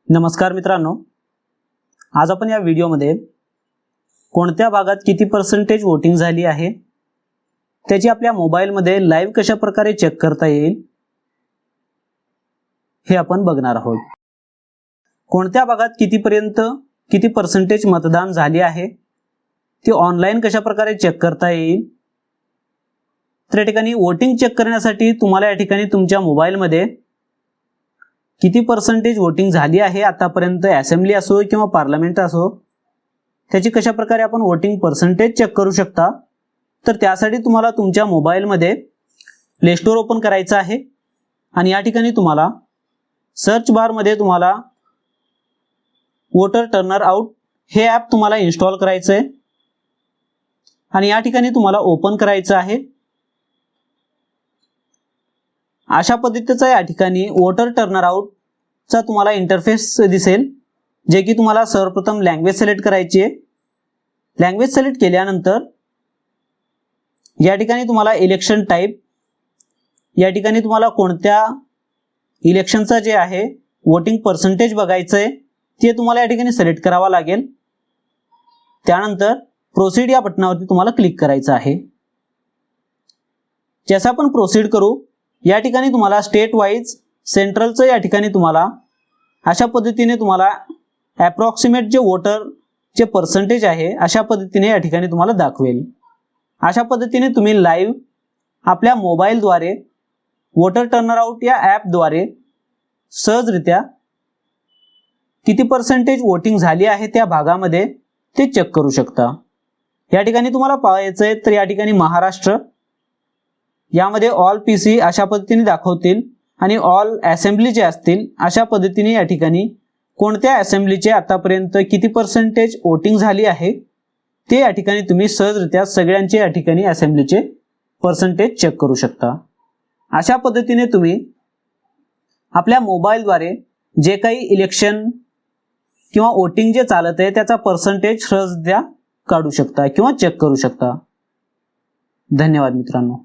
नमस्कार मित्रांनो, आज आपण या व्हिडिओमध्ये कोणत्या भागात किती पर्सेंटेज वोटिंग झाली आहे त्याची आपल्या मोबाईलमध्ये लाईव्ह कशा प्रकारे चेक करता येईल हे आपण बघणार आहोत। कोणत्या भागात किती पर्सेंटेज मतदान झाले आहे ते ऑनलाइन कशा प्रकारे चेक करता येईल। तर या ठिकाणी वोटिंग चेक करण्यासाठी तुम्हाला या ठिकाणी तुमच्या मोबाईलमध्ये किती पर्सेंटेज वोटिंग झाली आहे आतापर्यंत असेंब्ली असो किंवा पार्लमेंट असो त्याची कशा प्रकारे आपण वोटिंग पर्सेंटेज चेक करू शकता। तर त्यासाठी तुम्हाला तुमच्या मोबाईलमध्ये प्ले स्टोर ओपन करायचं आहे आणि या ठिकाणी तुम्हाला सर्च बार मध्ये तुम्हाला वोटर टर्नर आउट हे ॲप तुम्हाला इन्स्टॉल करायचं आहे आणि या ठिकाणी तुम्हाला ओपन करायचं आहे। अशा पद्धतीचा या ठिकाणी वोटर टर्नर आउट चा तुम्हाला इंटरफेस दिसेल, जे की तुम्हाला सर्वप्रथम लँग्वेज सिलेक्ट करायची आहे। लँग्वेज सिलेक्ट केल्यानंतर या ठिकाणी तुम्हाला इलेक्शन टाइप, या ठिकाणी तुम्हाला कोणत्या इलेक्शनचा जे आहे वोटिंग पर्सेंटेज बघायचं आहे ते तुम्हाला या ठिकाणी सिलेक्ट करावा लागेल। त्यानंतर प्रोसीड या बटनावरती तुम्हाला क्लिक करायचं आहे। जसं आपण प्रोसीड करू या ठिकाणी तुम्हाला स्टेट वाइज सेंट्रलचं या ठिकाणी तुम्हाला अशा पद्धतीने तुम्हाला अप्रॉक्सिमेट जे वोटर जे पर्सेंटेज आहे अशा पद्धतीने या ठिकाणी तुम्हाला दाखवेल। अशा पद्धतीने तुम्ही लाईव्ह आपल्या मोबाईलद्वारे वोटर टर्नर आउट या ॲपद्वारे सहजरित्या किती पर्सेंटेज वोटिंग झाली आहे त्या भागामध्ये ते चेक करू शकता। या ठिकाणी तुम्हाला पाहायचं आहे तर या ठिकाणी महाराष्ट्र यामध्ये ऑल पीसी अशा पद्धतीने दाखवतील आणि ऑल असेंब्ली जे असतील अशा पद्धतीने या ठिकाणी कोणत्या असेंब्लीचे आतापर्यंत किती पर्सेंटेज वोटिंग झाली आहे ते या ठिकाणी तुम्ही सहजरित्या सगळ्यांचे या ठिकाणी असेंब्लीचे पर्सेंटेज चेक करू शकता। अशा पद्धतीने तुम्ही आपल्या मोबाईलद्वारे जे काही इलेक्शन किंवा वोटिंग जे चालत आहे त्याचा पर्सेंटेज सहजरित्या काढू शकता किंवा चेक करू शकता। धन्यवाद मित्रांनो।